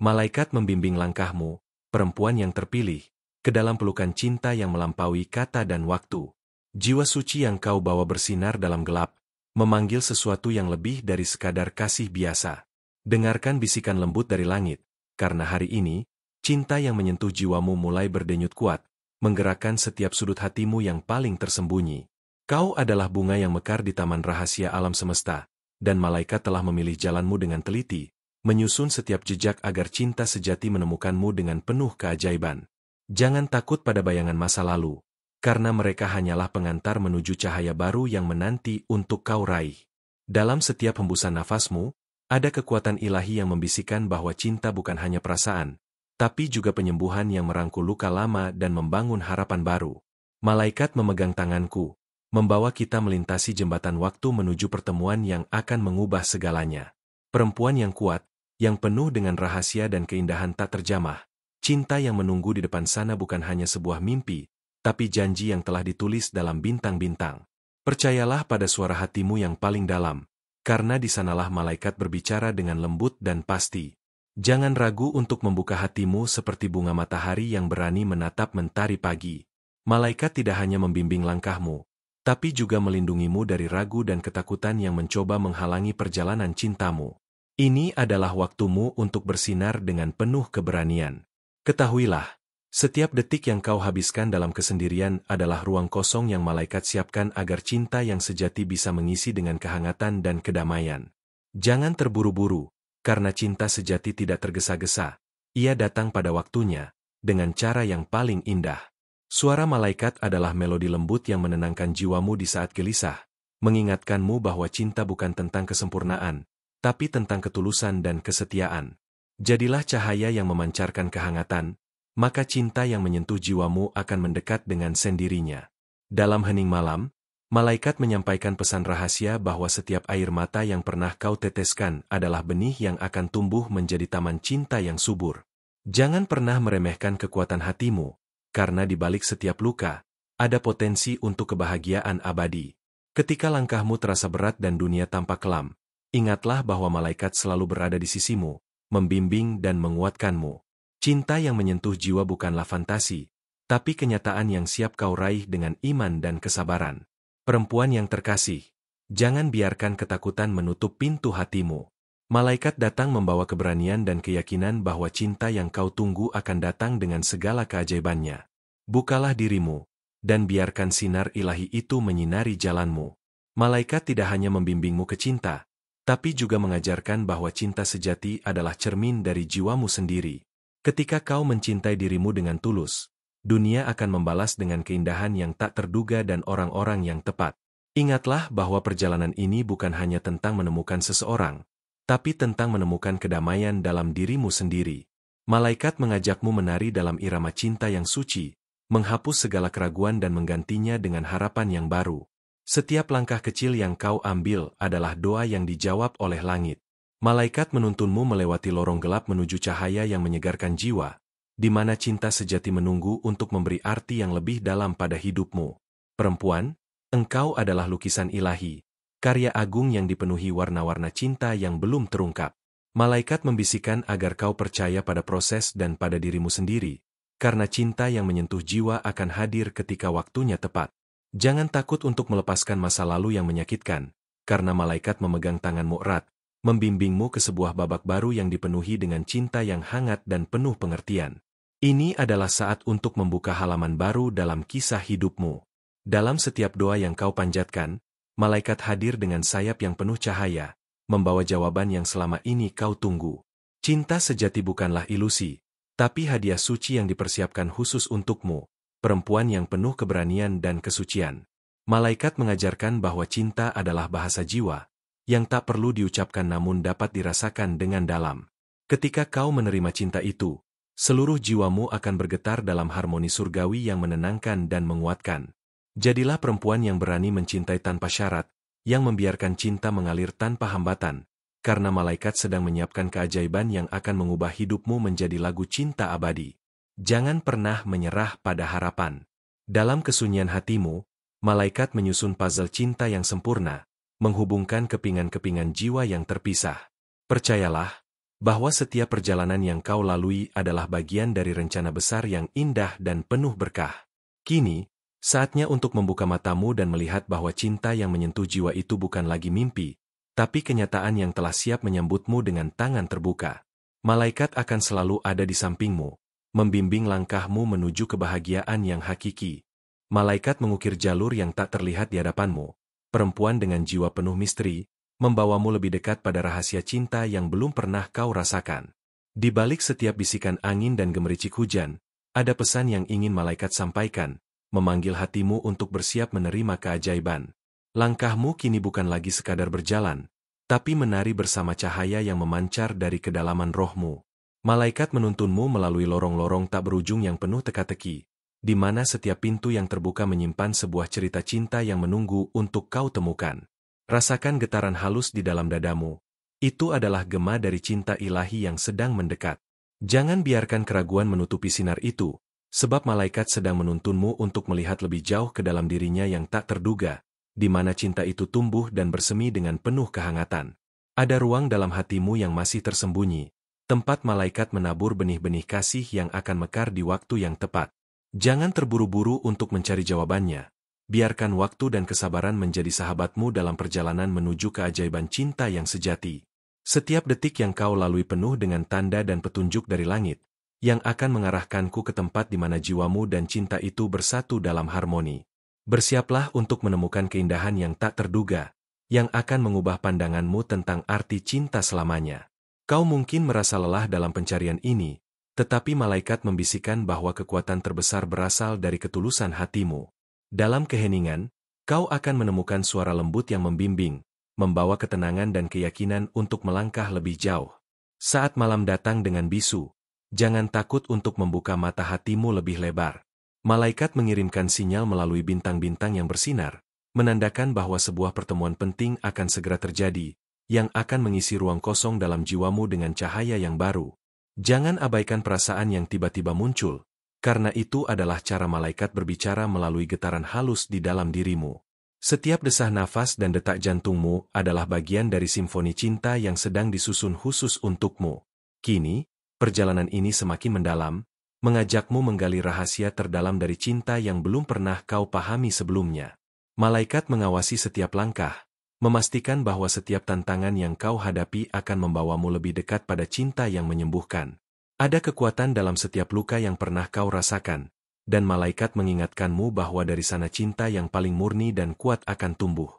Malaikat membimbing langkahmu, perempuan yang terpilih, ke dalam pelukan cinta yang melampaui kata dan waktu. Jiwa suci yang kau bawa bersinar dalam gelap, memanggil sesuatu yang lebih dari sekadar kasih biasa. Dengarkan bisikan lembut dari langit, karena hari ini, cinta yang menyentuh jiwamu mulai berdenyut kuat, menggerakkan setiap sudut hatimu yang paling tersembunyi. Kau adalah bunga yang mekar di taman rahasia alam semesta, dan malaikat telah memilih jalanmu dengan teliti, menyusun setiap jejak agar cinta sejati menemukanmu dengan penuh keajaiban. Jangan takut pada bayangan masa lalu, karena mereka hanyalah pengantar menuju cahaya baru yang menanti untuk kau raih. Dalam setiap hembusan nafasmu, ada kekuatan ilahi yang membisikkan bahwa cinta bukan hanya perasaan, tapi juga penyembuhan yang merangkul luka lama dan membangun harapan baru. Malaikat memegang tanganku, membawa kita melintasi jembatan waktu menuju pertemuan yang akan mengubah segalanya. Perempuan yang kuat, yang penuh dengan rahasia dan keindahan tak terjamah. Cinta yang menunggu di depan sana bukan hanya sebuah mimpi, tapi janji yang telah ditulis dalam bintang-bintang. Percayalah pada suara hatimu yang paling dalam, karena di sanalah malaikat berbicara dengan lembut dan pasti. Jangan ragu untuk membuka hatimu seperti bunga matahari yang berani menatap mentari pagi. Malaikat tidak hanya membimbing langkahmu, tapi juga melindungimu dari ragu dan ketakutan yang mencoba menghalangi perjalanan cintamu. Ini adalah waktumu untuk bersinar dengan penuh keberanian. Ketahuilah, setiap detik yang kau habiskan dalam kesendirian adalah ruang kosong yang malaikat siapkan agar cinta yang sejati bisa mengisi dengan kehangatan dan kedamaian. Jangan terburu-buru, karena cinta sejati tidak tergesa-gesa. Ia datang pada waktunya, dengan cara yang paling indah. Suara malaikat adalah melodi lembut yang menenangkan jiwamu di saat gelisah, mengingatkanmu bahwa cinta bukan tentang kesempurnaan, tapi tentang ketulusan dan kesetiaan. Jadilah cahaya yang memancarkan kehangatan, maka cinta yang menyentuh jiwamu akan mendekat dengan sendirinya. Dalam hening malam, malaikat menyampaikan pesan rahasia bahwa setiap air mata yang pernah kau teteskan adalah benih yang akan tumbuh menjadi taman cinta yang subur. Jangan pernah meremehkan kekuatan hatimu, karena di balik setiap luka, ada potensi untuk kebahagiaan abadi. Ketika langkahmu terasa berat dan dunia tampak kelam, ingatlah bahwa malaikat selalu berada di sisimu, membimbing dan menguatkanmu. Cinta yang menyentuh jiwa bukanlah fantasi, tapi kenyataan yang siap kau raih dengan iman dan kesabaran. Perempuan yang terkasih, jangan biarkan ketakutan menutup pintu hatimu. Malaikat datang membawa keberanian dan keyakinan bahwa cinta yang kau tunggu akan datang dengan segala keajaibannya. Bukalah dirimu, dan biarkan sinar ilahi itu menyinari jalanmu. Malaikat tidak hanya membimbingmu ke cinta, tapi juga mengajarkan bahwa cinta sejati adalah cermin dari jiwamu sendiri. Ketika kau mencintai dirimu dengan tulus, dunia akan membalas dengan keindahan yang tak terduga dan orang-orang yang tepat. Ingatlah bahwa perjalanan ini bukan hanya tentang menemukan seseorang, tapi tentang menemukan kedamaian dalam dirimu sendiri. Malaikat mengajakmu menari dalam irama cinta yang suci, menghapus segala keraguan dan menggantinya dengan harapan yang baru. Setiap langkah kecil yang kau ambil adalah doa yang dijawab oleh langit. Malaikat menuntunmu melewati lorong gelap menuju cahaya yang menyegarkan jiwa, di mana cinta sejati menunggu untuk memberi arti yang lebih dalam pada hidupmu. Perempuan, engkau adalah lukisan ilahi, karya agung yang dipenuhi warna-warna cinta yang belum terungkap. Malaikat membisikkan agar kau percaya pada proses dan pada dirimu sendiri, karena cinta yang menyentuh jiwa akan hadir ketika waktunya tepat. Jangan takut untuk melepaskan masa lalu yang menyakitkan, karena malaikat memegang tanganmu erat, membimbingmu ke sebuah babak baru yang dipenuhi dengan cinta yang hangat dan penuh pengertian. Ini adalah saat untuk membuka halaman baru dalam kisah hidupmu. Dalam setiap doa yang kau panjatkan, malaikat hadir dengan sayap yang penuh cahaya, membawa jawaban yang selama ini kau tunggu. Cinta sejati bukanlah ilusi, tapi hadiah suci yang dipersiapkan khusus untukmu, perempuan yang penuh keberanian dan kesucian. Malaikat mengajarkan bahwa cinta adalah bahasa jiwa, yang tak perlu diucapkan namun dapat dirasakan dengan dalam. Ketika kau menerima cinta itu, seluruh jiwamu akan bergetar dalam harmoni surgawi yang menenangkan dan menguatkan. Jadilah perempuan yang berani mencintai tanpa syarat, yang membiarkan cinta mengalir tanpa hambatan, karena malaikat sedang menyiapkan keajaiban yang akan mengubah hidupmu menjadi lagu cinta abadi. Jangan pernah menyerah pada harapan. Dalam kesunyian hatimu, malaikat menyusun puzzle cinta yang sempurna, menghubungkan kepingan-kepingan jiwa yang terpisah. Percayalah, bahwa setiap perjalanan yang kau lalui adalah bagian dari rencana besar yang indah dan penuh berkah. Kini, saatnya untuk membuka matamu dan melihat bahwa cinta yang menyentuh jiwa itu bukan lagi mimpi, tapi kenyataan yang telah siap menyambutmu dengan tangan terbuka. Malaikat akan selalu ada di sampingmu, membimbing langkahmu menuju kebahagiaan yang hakiki. Malaikat mengukir jalur yang tak terlihat di hadapanmu. Perempuan dengan jiwa penuh misteri, membawamu lebih dekat pada rahasia cinta yang belum pernah kau rasakan. Di balik setiap bisikan angin dan gemericik hujan, ada pesan yang ingin malaikat sampaikan, memanggil hatimu untuk bersiap menerima keajaiban. Langkahmu kini bukan lagi sekadar berjalan, tapi menari bersama cahaya yang memancar dari kedalaman rohmu. Malaikat menuntunmu melalui lorong-lorong tak berujung yang penuh teka-teki, di mana setiap pintu yang terbuka menyimpan sebuah cerita cinta yang menunggu untuk kau temukan. Rasakan getaran halus di dalam dadamu. Itu adalah gema dari cinta ilahi yang sedang mendekat. Jangan biarkan keraguan menutupi sinar itu, sebab malaikat sedang menuntunmu untuk melihat lebih jauh ke dalam dirinya yang tak terduga, di mana cinta itu tumbuh dan bersemi dengan penuh kehangatan. Ada ruang dalam hatimu yang masih tersembunyi, tempat malaikat menabur benih-benih kasih yang akan mekar di waktu yang tepat. Jangan terburu-buru untuk mencari jawabannya. Biarkan waktu dan kesabaran menjadi sahabatmu dalam perjalanan menuju keajaiban cinta yang sejati. Setiap detik yang kau lalui penuh dengan tanda dan petunjuk dari langit, yang akan mengarahkanku ke tempat di mana jiwamu dan cinta itu bersatu dalam harmoni. Bersiaplah untuk menemukan keindahan yang tak terduga, yang akan mengubah pandanganmu tentang arti cinta selamanya. Kau mungkin merasa lelah dalam pencarian ini, tetapi malaikat membisikkan bahwa kekuatan terbesar berasal dari ketulusan hatimu. Dalam keheningan, kau akan menemukan suara lembut yang membimbing, membawa ketenangan dan keyakinan untuk melangkah lebih jauh. Saat malam datang dengan bisu, jangan takut untuk membuka mata hatimu lebih lebar. Malaikat mengirimkan sinyal melalui bintang-bintang yang bersinar, menandakan bahwa sebuah pertemuan penting akan segera terjadi, yang akan mengisi ruang kosong dalam jiwamu dengan cahaya yang baru. Jangan abaikan perasaan yang tiba-tiba muncul, karena itu adalah cara malaikat berbicara melalui getaran halus di dalam dirimu. Setiap desah nafas dan detak jantungmu adalah bagian dari simfoni cinta yang sedang disusun khusus untukmu. Kini, perjalanan ini semakin mendalam, mengajakmu menggali rahasia terdalam dari cinta yang belum pernah kau pahami sebelumnya. Malaikat mengawasi setiap langkah, memastikan bahwa setiap tantangan yang kau hadapi akan membawamu lebih dekat pada cinta yang menyembuhkan. Ada kekuatan dalam setiap luka yang pernah kau rasakan, dan malaikat mengingatkanmu bahwa dari sana cinta yang paling murni dan kuat akan tumbuh.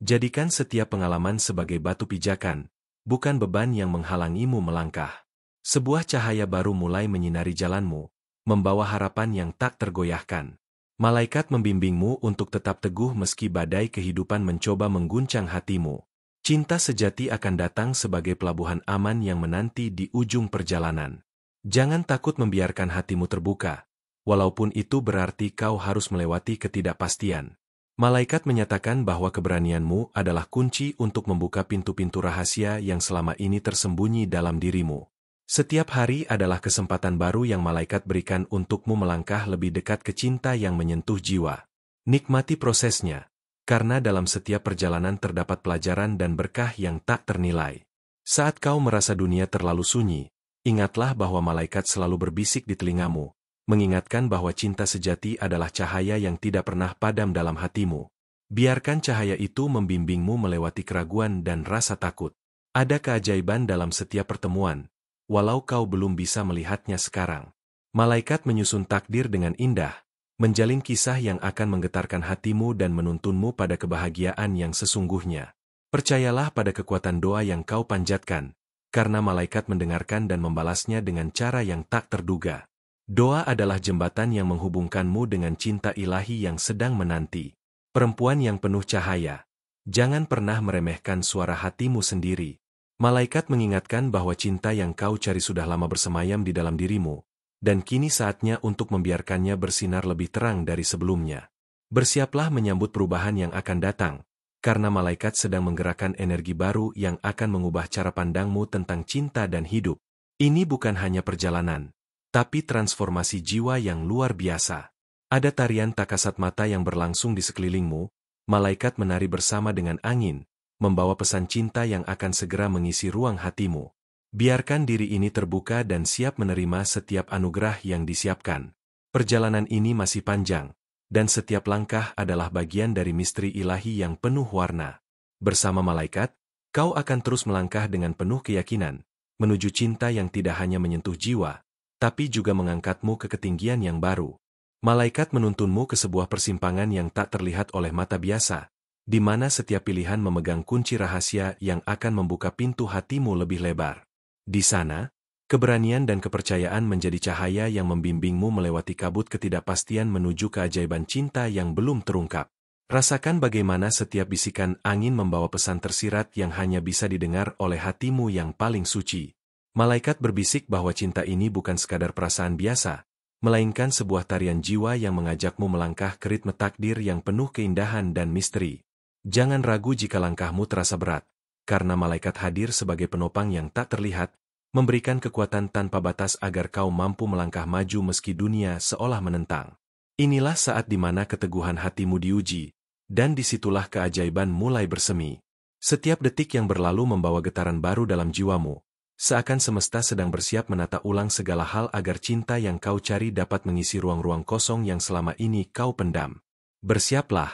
Jadikan setiap pengalaman sebagai batu pijakan, bukan beban yang menghalangimu melangkah. Sebuah cahaya baru mulai menyinari jalanmu, membawa harapan yang tak tergoyahkan. Malaikat membimbingmu untuk tetap teguh meski badai kehidupan mencoba mengguncang hatimu. Cinta sejati akan datang sebagai pelabuhan aman yang menanti di ujung perjalanan. Jangan takut membiarkan hatimu terbuka, walaupun itu berarti kau harus melewati ketidakpastian. Malaikat menyatakan bahwa keberanianmu adalah kunci untuk membuka pintu-pintu rahasia yang selama ini tersembunyi dalam dirimu. Setiap hari adalah kesempatan baru yang malaikat berikan untukmu melangkah lebih dekat ke cinta yang menyentuh jiwa. Nikmati prosesnya, karena dalam setiap perjalanan terdapat pelajaran dan berkah yang tak ternilai. Saat kau merasa dunia terlalu sunyi, ingatlah bahwa malaikat selalu berbisik di telingamu, mengingatkan bahwa cinta sejati adalah cahaya yang tidak pernah padam dalam hatimu. Biarkan cahaya itu membimbingmu melewati keraguan dan rasa takut. Ada keajaiban dalam setiap pertemuan, walau kau belum bisa melihatnya sekarang. Malaikat menyusun takdir dengan indah, menjalin kisah yang akan menggetarkan hatimu dan menuntunmu pada kebahagiaan yang sesungguhnya. Percayalah pada kekuatan doa yang kau panjatkan, karena malaikat mendengarkan dan membalasnya dengan cara yang tak terduga. Doa adalah jembatan yang menghubungkanmu dengan cinta ilahi yang sedang menanti. Perempuan yang penuh cahaya, jangan pernah meremehkan suara hatimu sendiri. Malaikat mengingatkan bahwa cinta yang kau cari sudah lama bersemayam di dalam dirimu, dan kini saatnya untuk membiarkannya bersinar lebih terang dari sebelumnya. Bersiaplah menyambut perubahan yang akan datang, karena malaikat sedang menggerakkan energi baru yang akan mengubah cara pandangmu tentang cinta dan hidup. Ini bukan hanya perjalanan, tapi transformasi jiwa yang luar biasa. Ada tarian tak kasat mata yang berlangsung di sekelilingmu, malaikat menari bersama dengan angin, membawa pesan cinta yang akan segera mengisi ruang hatimu. Biarkan diri ini terbuka dan siap menerima setiap anugerah yang disiapkan. Perjalanan ini masih panjang, dan setiap langkah adalah bagian dari misteri ilahi yang penuh warna. Bersama malaikat, kau akan terus melangkah dengan penuh keyakinan, menuju cinta yang tidak hanya menyentuh jiwa, tapi juga mengangkatmu ke ketinggian yang baru. Malaikat menuntunmu ke sebuah persimpangan yang tak terlihat oleh mata biasa, di mana setiap pilihan memegang kunci rahasia yang akan membuka pintu hatimu lebih lebar. Di sana, keberanian dan kepercayaan menjadi cahaya yang membimbingmu melewati kabut ketidakpastian menuju keajaiban cinta yang belum terungkap. Rasakan bagaimana setiap bisikan angin membawa pesan tersirat yang hanya bisa didengar oleh hatimu yang paling suci. Malaikat berbisik bahwa cinta ini bukan sekadar perasaan biasa, melainkan sebuah tarian jiwa yang mengajakmu melangkah ke ritme takdir yang penuh keindahan dan misteri. Jangan ragu jika langkahmu terasa berat, karena malaikat hadir sebagai penopang yang tak terlihat, memberikan kekuatan tanpa batas agar kau mampu melangkah maju meski dunia seolah menentang. Inilah saat di mana keteguhan hatimu diuji, dan disitulah keajaiban mulai bersemi. Setiap detik yang berlalu membawa getaran baru dalam jiwamu, seakan semesta sedang bersiap menata ulang segala hal agar cinta yang kau cari dapat mengisi ruang-ruang kosong yang selama ini kau pendam. Bersiaplah,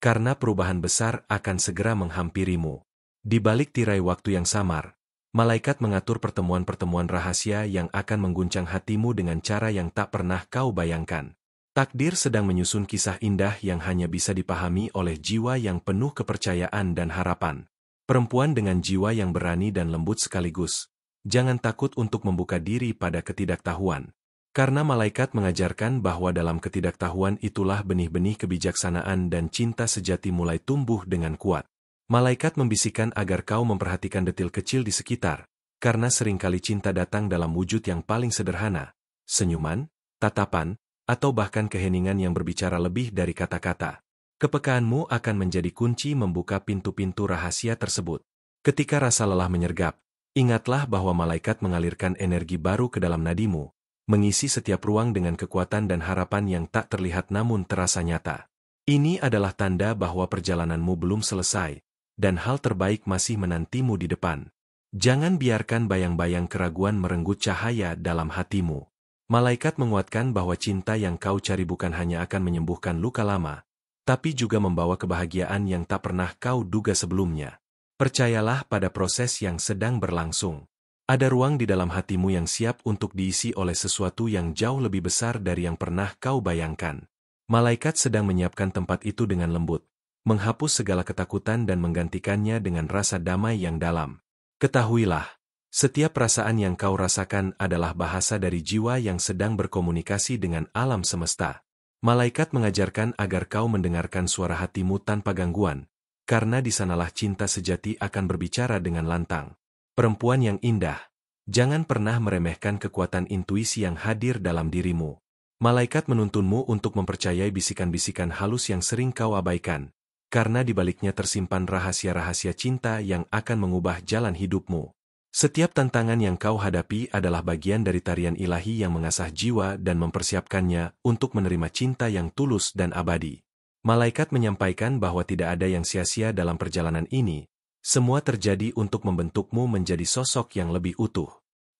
karena perubahan besar akan segera menghampirimu. Di balik tirai waktu yang samar, malaikat mengatur pertemuan-pertemuan rahasia yang akan mengguncang hatimu dengan cara yang tak pernah kau bayangkan. Takdir sedang menyusun kisah indah yang hanya bisa dipahami oleh jiwa yang penuh kepercayaan dan harapan. Perempuan dengan jiwa yang berani dan lembut sekaligus, jangan takut untuk membuka diri pada ketidaktahuan. Karena malaikat mengajarkan bahwa dalam ketidaktahuan itulah benih-benih kebijaksanaan dan cinta sejati mulai tumbuh dengan kuat. Malaikat membisikkan agar kau memperhatikan detil kecil di sekitar, karena seringkali cinta datang dalam wujud yang paling sederhana, senyuman, tatapan, atau bahkan keheningan yang berbicara lebih dari kata-kata. Kepekaanmu akan menjadi kunci membuka pintu-pintu rahasia tersebut. Ketika rasa lelah menyergap, ingatlah bahwa malaikat mengalirkan energi baru ke dalam nadimu, mengisi setiap ruang dengan kekuatan dan harapan yang tak terlihat namun terasa nyata. Ini adalah tanda bahwa perjalananmu belum selesai, dan hal terbaik masih menantimu di depan. Jangan biarkan bayang-bayang keraguan merenggut cahaya dalam hatimu. Malaikat menguatkan bahwa cinta yang kau cari bukan hanya akan menyembuhkan luka lama, tapi juga membawa kebahagiaan yang tak pernah kau duga sebelumnya. Percayalah pada proses yang sedang berlangsung. Ada ruang di dalam hatimu yang siap untuk diisi oleh sesuatu yang jauh lebih besar dari yang pernah kau bayangkan. Malaikat sedang menyiapkan tempat itu dengan lembut, menghapus segala ketakutan dan menggantikannya dengan rasa damai yang dalam. Ketahuilah, setiap perasaan yang kau rasakan adalah bahasa dari jiwa yang sedang berkomunikasi dengan alam semesta. Malaikat mengajarkan agar kau mendengarkan suara hatimu tanpa gangguan, karena di sanalah cinta sejati akan berbicara dengan lantang. Perempuan yang indah, jangan pernah meremehkan kekuatan intuisi yang hadir dalam dirimu. Malaikat menuntunmu untuk mempercayai bisikan-bisikan halus yang sering kau abaikan, karena di baliknya tersimpan rahasia-rahasia cinta yang akan mengubah jalan hidupmu. Setiap tantangan yang kau hadapi adalah bagian dari tarian ilahi yang mengasah jiwa dan mempersiapkannya untuk menerima cinta yang tulus dan abadi. Malaikat menyampaikan bahwa tidak ada yang sia-sia dalam perjalanan ini, semua terjadi untuk membentukmu menjadi sosok yang lebih utuh.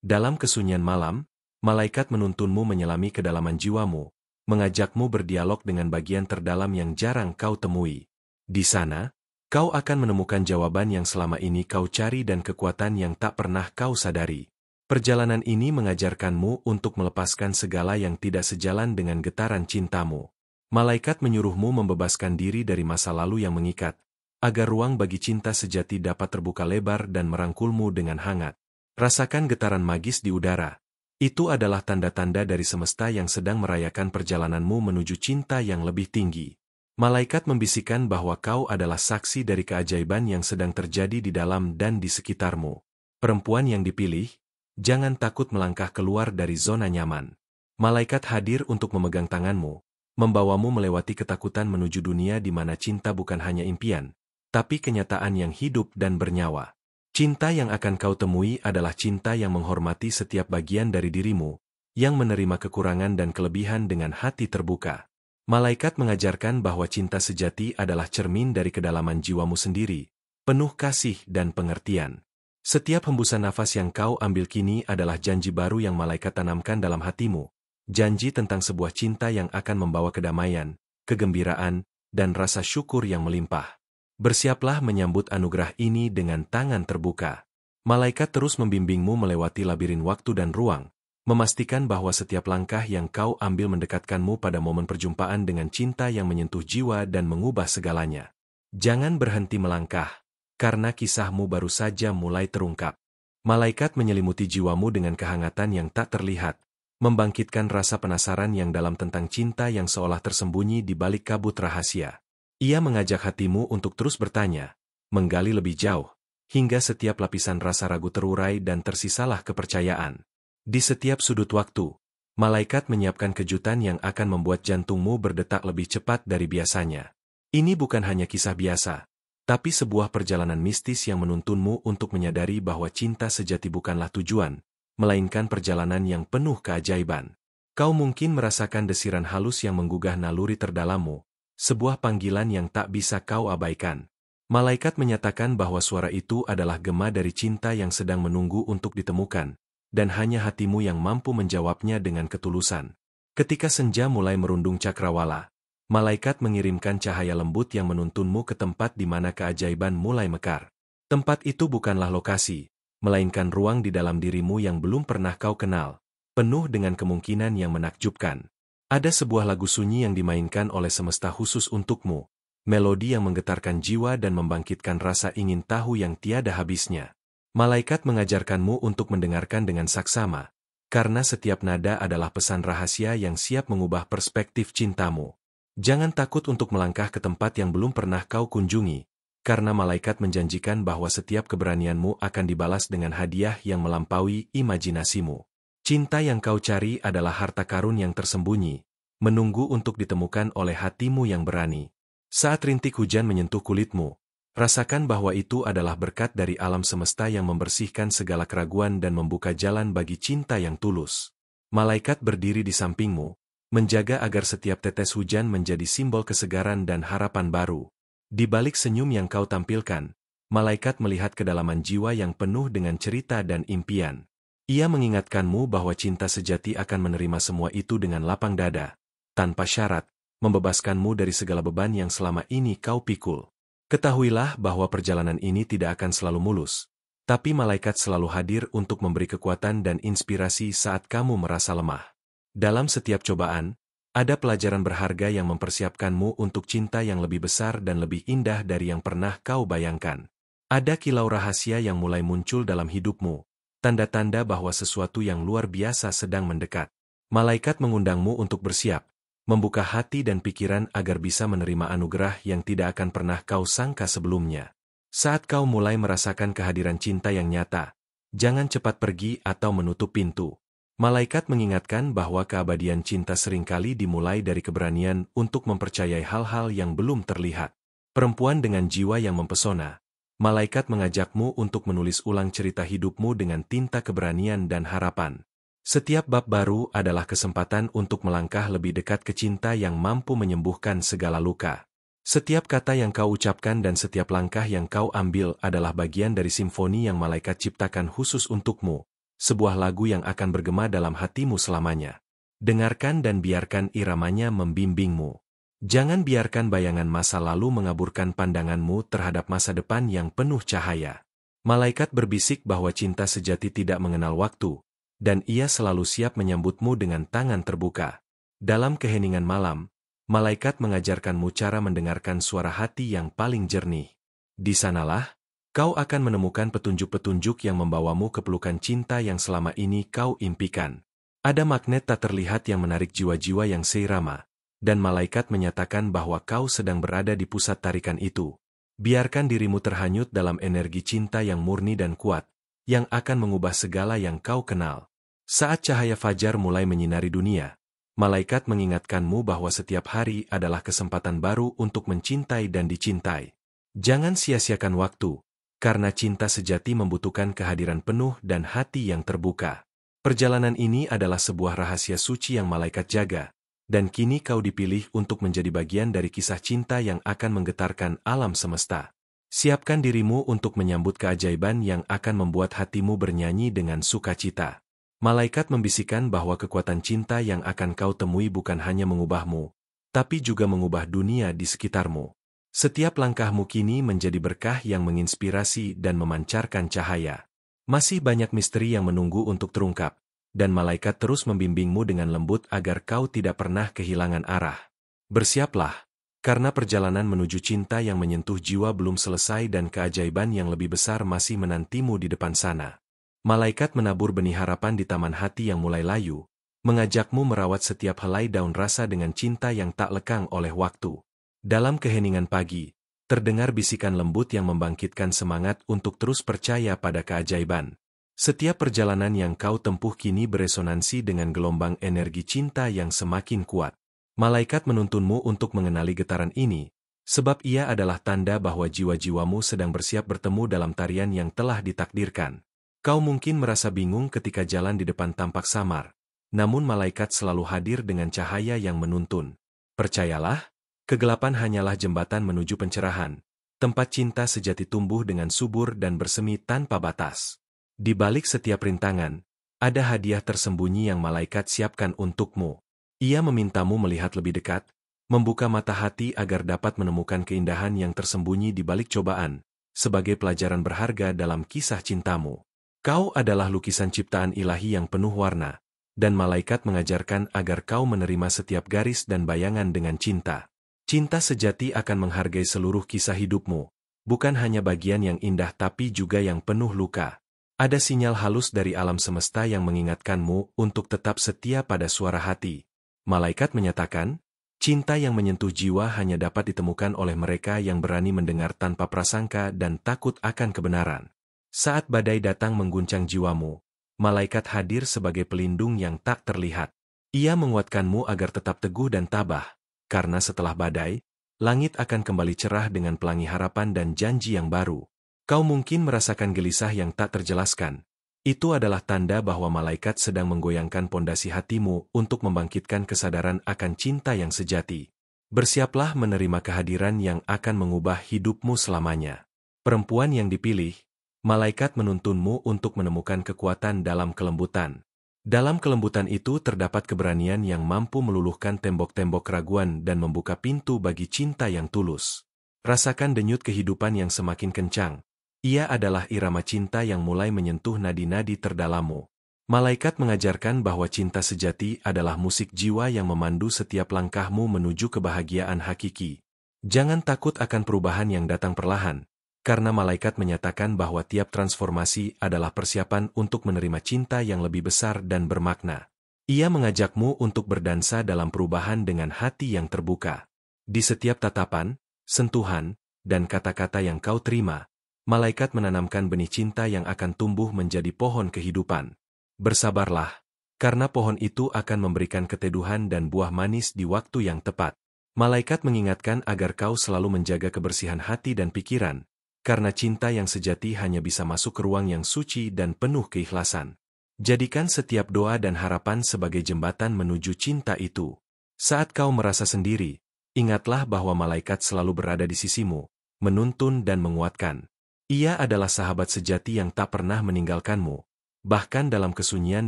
Dalam kesunyian malam, malaikat menuntunmu menyelami kedalaman jiwamu, mengajakmu berdialog dengan bagian terdalam yang jarang kau temui. Di sana, kau akan menemukan jawaban yang selama ini kau cari dan kekuatan yang tak pernah kau sadari. Perjalanan ini mengajarkanmu untuk melepaskan segala yang tidak sejalan dengan getaran cintamu. Malaikat menyuruhmu membebaskan diri dari masa lalu yang mengikat, agar ruang bagi cinta sejati dapat terbuka lebar dan merangkulmu dengan hangat. Rasakan getaran magis di udara. Itu adalah tanda-tanda dari semesta yang sedang merayakan perjalananmu menuju cinta yang lebih tinggi. Malaikat membisikkan bahwa kau adalah saksi dari keajaiban yang sedang terjadi di dalam dan di sekitarmu. Perempuan yang dipilih, jangan takut melangkah keluar dari zona nyaman. Malaikat hadir untuk memegang tanganmu, membawamu melewati ketakutan menuju dunia di mana cinta bukan hanya impian, tapi kenyataan yang hidup dan bernyawa. Cinta yang akan kau temui adalah cinta yang menghormati setiap bagian dari dirimu, yang menerima kekurangan dan kelebihan dengan hati terbuka. Malaikat mengajarkan bahwa cinta sejati adalah cermin dari kedalaman jiwamu sendiri, penuh kasih dan pengertian. Setiap hembusan nafas yang kau ambil kini adalah janji baru yang malaikat tanamkan dalam hatimu. Janji tentang sebuah cinta yang akan membawa kedamaian, kegembiraan, dan rasa syukur yang melimpah. Bersiaplah menyambut anugerah ini dengan tangan terbuka. Malaikat terus membimbingmu melewati labirin waktu dan ruang, memastikan bahwa setiap langkah yang kau ambil mendekatkanmu pada momen perjumpaan dengan cinta yang menyentuh jiwa dan mengubah segalanya. Jangan berhenti melangkah, karena kisahmu baru saja mulai terungkap. Malaikat menyelimuti jiwamu dengan kehangatan yang tak terlihat, membangkitkan rasa penasaran yang dalam tentang cinta yang seolah tersembunyi di balik kabut rahasia. Ia mengajak hatimu untuk terus bertanya, menggali lebih jauh, hingga setiap lapisan rasa ragu terurai dan tersisalah kepercayaan. Di setiap sudut waktu, malaikat menyiapkan kejutan yang akan membuat jantungmu berdetak lebih cepat dari biasanya. Ini bukan hanya kisah biasa, tapi sebuah perjalanan mistis yang menuntunmu untuk menyadari bahwa cinta sejati bukanlah tujuan, melainkan perjalanan yang penuh keajaiban. Kau mungkin merasakan desiran halus yang menggugah naluri terdalammu, sebuah panggilan yang tak bisa kau abaikan. Malaikat menyatakan bahwa suara itu adalah gema dari cinta yang sedang menunggu untuk ditemukan, dan hanya hatimu yang mampu menjawabnya dengan ketulusan. Ketika senja mulai merundung cakrawala, malaikat mengirimkan cahaya lembut yang menuntunmu ke tempat di mana keajaiban mulai mekar. Tempat itu bukanlah lokasi, melainkan ruang di dalam dirimu yang belum pernah kau kenal, penuh dengan kemungkinan yang menakjubkan. Ada sebuah lagu sunyi yang dimainkan oleh semesta khusus untukmu, melodi yang menggetarkan jiwa dan membangkitkan rasa ingin tahu yang tiada habisnya. Malaikat mengajarkanmu untuk mendengarkan dengan saksama, karena setiap nada adalah pesan rahasia yang siap mengubah perspektif cintamu. Jangan takut untuk melangkah ke tempat yang belum pernah kau kunjungi, karena malaikat menjanjikan bahwa setiap keberanianmu akan dibalas dengan hadiah yang melampaui imajinasimu. Cinta yang kau cari adalah harta karun yang tersembunyi, menunggu untuk ditemukan oleh hatimu yang berani. Saat rintik hujan menyentuh kulitmu, rasakan bahwa itu adalah berkat dari alam semesta yang membersihkan segala keraguan dan membuka jalan bagi cinta yang tulus. Malaikat berdiri di sampingmu, menjaga agar setiap tetes hujan menjadi simbol kesegaran dan harapan baru. Di balik senyum yang kau tampilkan, malaikat melihat kedalaman jiwa yang penuh dengan cerita dan impian. Ia mengingatkanmu bahwa cinta sejati akan menerima semua itu dengan lapang dada, tanpa syarat, membebaskanmu dari segala beban yang selama ini kau pikul. Ketahuilah bahwa perjalanan ini tidak akan selalu mulus, tapi malaikat selalu hadir untuk memberi kekuatan dan inspirasi saat kamu merasa lemah. Dalam setiap cobaan, ada pelajaran berharga yang mempersiapkanmu untuk cinta yang lebih besar dan lebih indah dari yang pernah kau bayangkan. Ada kilau rahasia yang mulai muncul dalam hidupmu, tanda-tanda bahwa sesuatu yang luar biasa sedang mendekat. Malaikat mengundangmu untuk bersiap, membuka hati dan pikiran agar bisa menerima anugerah yang tidak akan pernah kau sangka sebelumnya. Saat kau mulai merasakan kehadiran cinta yang nyata, jangan cepat pergi atau menutup pintu. Malaikat mengingatkan bahwa keabadian cinta seringkali dimulai dari keberanian untuk mempercayai hal-hal yang belum terlihat. Perempuan dengan jiwa yang mempesona, malaikat mengajakmu untuk menulis ulang cerita hidupmu dengan tinta keberanian dan harapan. Setiap bab baru adalah kesempatan untuk melangkah lebih dekat ke cinta yang mampu menyembuhkan segala luka. Setiap kata yang kau ucapkan dan setiap langkah yang kau ambil adalah bagian dari simfoni yang malaikat ciptakan khusus untukmu, sebuah lagu yang akan bergema dalam hatimu selamanya. Dengarkan dan biarkan iramanya membimbingmu. Jangan biarkan bayangan masa lalu mengaburkan pandanganmu terhadap masa depan yang penuh cahaya. Malaikat berbisik bahwa cinta sejati tidak mengenal waktu, dan ia selalu siap menyambutmu dengan tangan terbuka. Dalam keheningan malam, malaikat mengajarkanmu cara mendengarkan suara hati yang paling jernih. Di sanalah, kau akan menemukan petunjuk-petunjuk yang membawamu ke pelukan cinta yang selama ini kau impikan. Ada magnet tak terlihat yang menarik jiwa-jiwa yang seirama, dan malaikat menyatakan bahwa kau sedang berada di pusat tarikan itu. Biarkan dirimu terhanyut dalam energi cinta yang murni dan kuat, yang akan mengubah segala yang kau kenal. Saat cahaya fajar mulai menyinari dunia, malaikat mengingatkanmu bahwa setiap hari adalah kesempatan baru untuk mencintai dan dicintai. Jangan sia-siakan waktu, karena cinta sejati membutuhkan kehadiran penuh dan hati yang terbuka. Perjalanan ini adalah sebuah rahasia suci yang malaikat jaga, dan kini kau dipilih untuk menjadi bagian dari kisah cinta yang akan menggetarkan alam semesta. Siapkan dirimu untuk menyambut keajaiban yang akan membuat hatimu bernyanyi dengan sukacita. Malaikat membisikkan bahwa kekuatan cinta yang akan kau temui bukan hanya mengubahmu, tapi juga mengubah dunia di sekitarmu. Setiap langkahmu kini menjadi berkah yang menginspirasi dan memancarkan cahaya. Masih banyak misteri yang menunggu untuk terungkap, dan malaikat terus membimbingmu dengan lembut agar kau tidak pernah kehilangan arah. Bersiaplah, karena perjalanan menuju cinta yang menyentuh jiwa belum selesai dan keajaiban yang lebih besar masih menantimu di depan sana. Malaikat menabur benih harapan di taman hati yang mulai layu, mengajakmu merawat setiap helai daun rasa dengan cinta yang tak lekang oleh waktu. Dalam keheningan pagi, terdengar bisikan lembut yang membangkitkan semangat untuk terus percaya pada keajaiban. Setiap perjalanan yang kau tempuh kini beresonansi dengan gelombang energi cinta yang semakin kuat. Malaikat menuntunmu untuk mengenali getaran ini, sebab ia adalah tanda bahwa jiwa-jiwamu sedang bersiap bertemu dalam tarian yang telah ditakdirkan. Kau mungkin merasa bingung ketika jalan di depan tampak samar, namun malaikat selalu hadir dengan cahaya yang menuntun. Percayalah, kegelapan hanyalah jembatan menuju pencerahan, tempat cinta sejati tumbuh dengan subur dan bersemi tanpa batas. Di balik setiap rintangan, ada hadiah tersembunyi yang malaikat siapkan untukmu. Ia memintamu melihat lebih dekat, membuka mata hati agar dapat menemukan keindahan yang tersembunyi di balik cobaan, sebagai pelajaran berharga dalam kisah cintamu. Kau adalah lukisan ciptaan ilahi yang penuh warna, dan malaikat mengajarkan agar kau menerima setiap garis dan bayangan dengan cinta. Cinta sejati akan menghargai seluruh kisah hidupmu, bukan hanya bagian yang indah tapi juga yang penuh luka. Ada sinyal halus dari alam semesta yang mengingatkanmu untuk tetap setia pada suara hati. Malaikat menyatakan, cinta yang menyentuh jiwa hanya dapat ditemukan oleh mereka yang berani mendengar tanpa prasangka dan takut akan kebenaran. Saat badai datang mengguncang jiwamu, malaikat hadir sebagai pelindung yang tak terlihat. Ia menguatkanmu agar tetap teguh dan tabah. Karena setelah badai, langit akan kembali cerah dengan pelangi harapan dan janji yang baru. Kau mungkin merasakan gelisah yang tak terjelaskan. Itu adalah tanda bahwa malaikat sedang menggoyangkan pondasi hatimu untuk membangkitkan kesadaran akan cinta yang sejati. Bersiaplah menerima kehadiran yang akan mengubah hidupmu selamanya. Perempuan yang dipilih, malaikat menuntunmu untuk menemukan kekuatan dalam kelembutan. Dalam kelembutan itu terdapat keberanian yang mampu meluluhkan tembok-tembok keraguan dan membuka pintu bagi cinta yang tulus. Rasakan denyut kehidupan yang semakin kencang. Ia adalah irama cinta yang mulai menyentuh nadi-nadi terdalammu. Malaikat mengajarkan bahwa cinta sejati adalah musik jiwa yang memandu setiap langkahmu menuju kebahagiaan hakiki. Jangan takut akan perubahan yang datang perlahan, karena malaikat menyatakan bahwa tiap transformasi adalah persiapan untuk menerima cinta yang lebih besar dan bermakna. Ia mengajakmu untuk berdansa dalam perubahan dengan hati yang terbuka. Di setiap tatapan, sentuhan, dan kata-kata yang kau terima, malaikat menanamkan benih cinta yang akan tumbuh menjadi pohon kehidupan. Bersabarlah, karena pohon itu akan memberikan keteduhan dan buah manis di waktu yang tepat. Malaikat mengingatkan agar kau selalu menjaga kebersihan hati dan pikiran, karena cinta yang sejati hanya bisa masuk ke ruang yang suci dan penuh keikhlasan. Jadikan setiap doa dan harapan sebagai jembatan menuju cinta itu. Saat kau merasa sendiri, ingatlah bahwa malaikat selalu berada di sisimu, menuntun dan menguatkan. Ia adalah sahabat sejati yang tak pernah meninggalkanmu, bahkan dalam kesunyian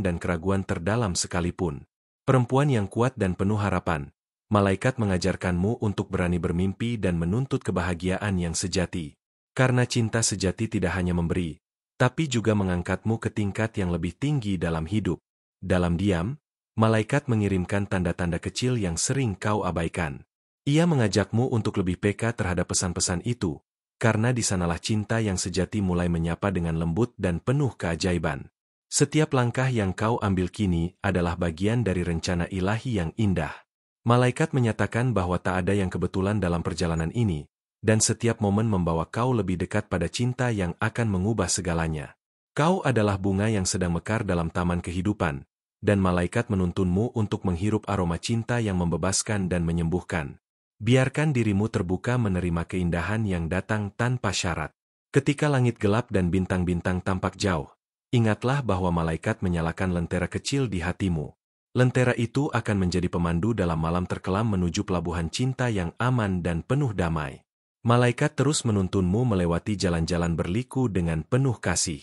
dan keraguan terdalam sekalipun. Perempuan yang kuat dan penuh harapan, malaikat mengajarkanmu untuk berani bermimpi dan menuntut kebahagiaan yang sejati. Karena cinta sejati tidak hanya memberi, tapi juga mengangkatmu ke tingkat yang lebih tinggi dalam hidup. Dalam diam, malaikat mengirimkan tanda-tanda kecil yang sering kau abaikan. Ia mengajakmu untuk lebih peka terhadap pesan-pesan itu, karena di sanalah cinta yang sejati mulai menyapa dengan lembut dan penuh keajaiban. Setiap langkah yang kau ambil kini adalah bagian dari rencana ilahi yang indah. Malaikat menyatakan bahwa tak ada yang kebetulan dalam perjalanan ini, dan setiap momen membawa kau lebih dekat pada cinta yang akan mengubah segalanya. Kau adalah bunga yang sedang mekar dalam taman kehidupan, dan malaikat menuntunmu untuk menghirup aroma cinta yang membebaskan dan menyembuhkan. Biarkan dirimu terbuka menerima keindahan yang datang tanpa syarat. Ketika langit gelap dan bintang-bintang tampak jauh, ingatlah bahwa malaikat menyalakan lentera kecil di hatimu. Lentera itu akan menjadi pemandu dalam malam terkelam menuju pelabuhan cinta yang aman dan penuh damai. Malaikat terus menuntunmu melewati jalan-jalan berliku dengan penuh kasih.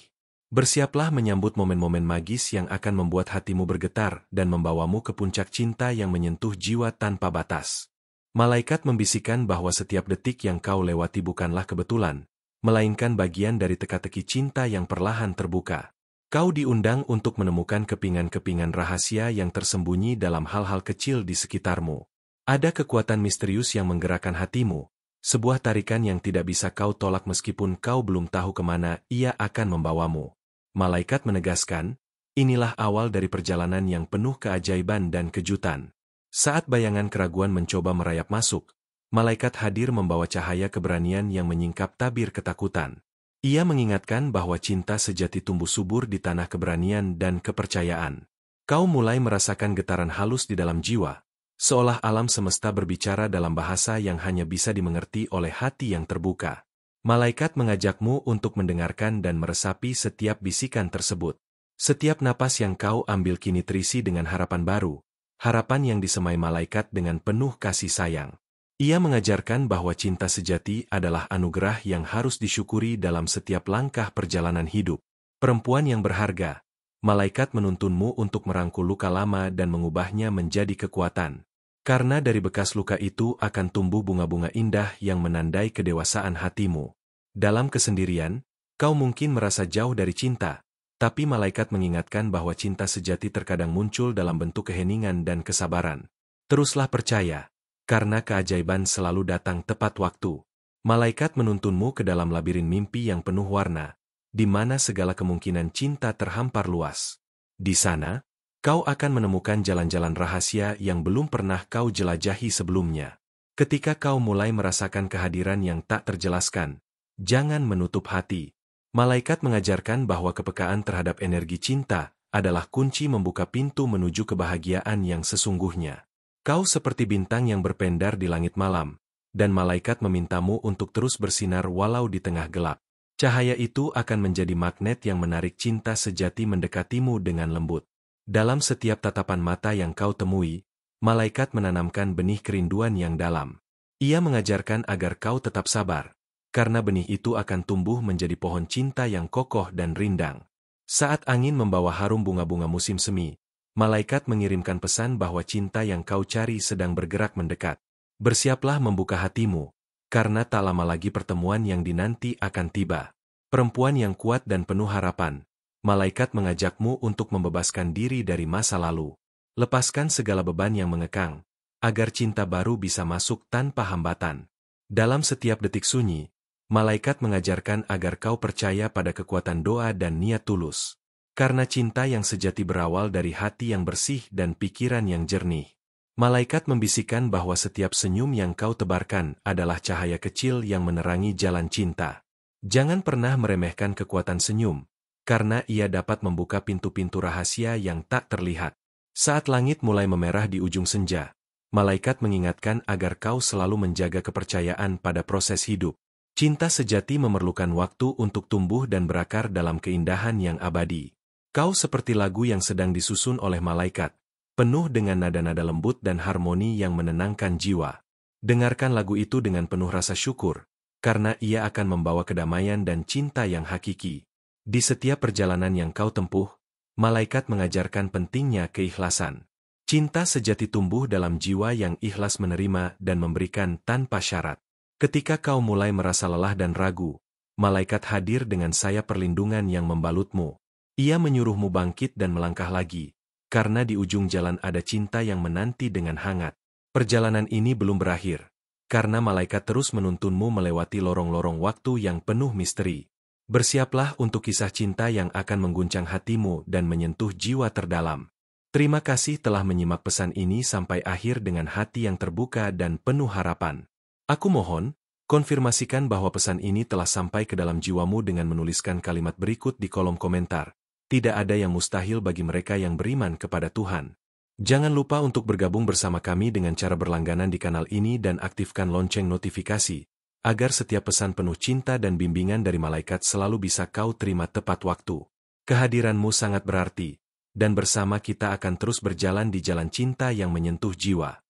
Bersiaplah menyambut momen-momen magis yang akan membuat hatimu bergetar dan membawamu ke puncak cinta yang menyentuh jiwa tanpa batas. Malaikat membisikkan bahwa setiap detik yang kau lewati bukanlah kebetulan, melainkan bagian dari teka-teki cinta yang perlahan terbuka. Kau diundang untuk menemukan kepingan-kepingan rahasia yang tersembunyi dalam hal-hal kecil di sekitarmu. Ada kekuatan misterius yang menggerakkan hatimu, sebuah tarikan yang tidak bisa kau tolak meskipun kau belum tahu kemana ia akan membawamu. Malaikat menegaskan, inilah awal dari perjalanan yang penuh keajaiban dan kejutan. Saat bayangan keraguan mencoba merayap masuk, malaikat hadir membawa cahaya keberanian yang menyingkap tabir ketakutan. Ia mengingatkan bahwa cinta sejati tumbuh subur di tanah keberanian dan kepercayaan. Kau mulai merasakan getaran halus di dalam jiwa, seolah alam semesta berbicara dalam bahasa yang hanya bisa dimengerti oleh hati yang terbuka. Malaikat mengajakmu untuk mendengarkan dan meresapi setiap bisikan tersebut. Setiap napas yang kau ambil kini terisi dengan harapan baru. Harapan yang disemai malaikat dengan penuh kasih sayang. Ia mengajarkan bahwa cinta sejati adalah anugerah yang harus disyukuri dalam setiap langkah perjalanan hidup. Perempuan yang berharga, malaikat menuntunmu untuk merangkul luka lama dan mengubahnya menjadi kekuatan. Karena dari bekas luka itu akan tumbuh bunga-bunga indah yang menandai kedewasaan hatimu. Dalam kesendirian, kau mungkin merasa jauh dari cinta. Tapi malaikat mengingatkan bahwa cinta sejati terkadang muncul dalam bentuk keheningan dan kesabaran. Teruslah percaya, karena keajaiban selalu datang tepat waktu. Malaikat menuntunmu ke dalam labirin mimpi yang penuh warna, di mana segala kemungkinan cinta terhampar luas. Di sana, kau akan menemukan jalan-jalan rahasia yang belum pernah kau jelajahi sebelumnya. Ketika kau mulai merasakan kehadiran yang tak terjelaskan, jangan menutup hati. Malaikat mengajarkan bahwa kepekaan terhadap energi cinta adalah kunci membuka pintu menuju kebahagiaan yang sesungguhnya. Kau seperti bintang yang berpendar di langit malam, dan malaikat memintamu untuk terus bersinar walau di tengah gelap. Cahaya itu akan menjadi magnet yang menarik cinta sejati mendekatimu dengan lembut. Dalam setiap tatapan mata yang kau temui, malaikat menanamkan benih kerinduan yang dalam. Ia mengajarkan agar kau tetap sabar, karena benih itu akan tumbuh menjadi pohon cinta yang kokoh dan rindang. Saat angin membawa harum bunga-bunga musim semi, malaikat mengirimkan pesan bahwa cinta yang kau cari sedang bergerak mendekat. Bersiaplah membuka hatimu, karena tak lama lagi pertemuan yang dinanti akan tiba. Perempuan yang kuat dan penuh harapan, malaikat mengajakmu untuk membebaskan diri dari masa lalu. Lepaskan segala beban yang mengekang, agar cinta baru bisa masuk tanpa hambatan. Dalam setiap detik sunyi, malaikat mengajarkan agar kau percaya pada kekuatan doa dan niat tulus. Karena cinta yang sejati berawal dari hati yang bersih dan pikiran yang jernih. Malaikat membisikkan bahwa setiap senyum yang kau tebarkan adalah cahaya kecil yang menerangi jalan cinta. Jangan pernah meremehkan kekuatan senyum, karena ia dapat membuka pintu-pintu rahasia yang tak terlihat. Saat langit mulai memerah di ujung senja, malaikat mengingatkan agar kau selalu menjaga kepercayaan pada proses hidup. Cinta sejati memerlukan waktu untuk tumbuh dan berakar dalam keindahan yang abadi. Kau seperti lagu yang sedang disusun oleh malaikat, penuh dengan nada-nada lembut dan harmoni yang menenangkan jiwa. Dengarkan lagu itu dengan penuh rasa syukur, karena ia akan membawa kedamaian dan cinta yang hakiki. Di setiap perjalanan yang kau tempuh, malaikat mengajarkan pentingnya keikhlasan. Cinta sejati tumbuh dalam jiwa yang ikhlas menerima dan memberikan tanpa syarat. Ketika kau mulai merasa lelah dan ragu, malaikat hadir dengan sayap perlindungan yang membalutmu. Ia menyuruhmu bangkit dan melangkah lagi, karena di ujung jalan ada cinta yang menanti dengan hangat. Perjalanan ini belum berakhir, karena malaikat terus menuntunmu melewati lorong-lorong waktu yang penuh misteri. Bersiaplah untuk kisah cinta yang akan mengguncang hatimu dan menyentuh jiwa terdalam. Terima kasih telah menyimak pesan ini sampai akhir dengan hati yang terbuka dan penuh harapan. Aku mohon, konfirmasikan bahwa pesan ini telah sampai ke dalam jiwamu dengan menuliskan kalimat berikut di kolom komentar. Tidak ada yang mustahil bagi mereka yang beriman kepada Tuhan. Jangan lupa untuk bergabung bersama kami dengan cara berlangganan di kanal ini dan aktifkan lonceng notifikasi, agar setiap pesan penuh cinta dan bimbingan dari malaikat selalu bisa kau terima tepat waktu. Kehadiranmu sangat berarti, dan bersama kita akan terus berjalan di jalan cinta yang menyentuh jiwa.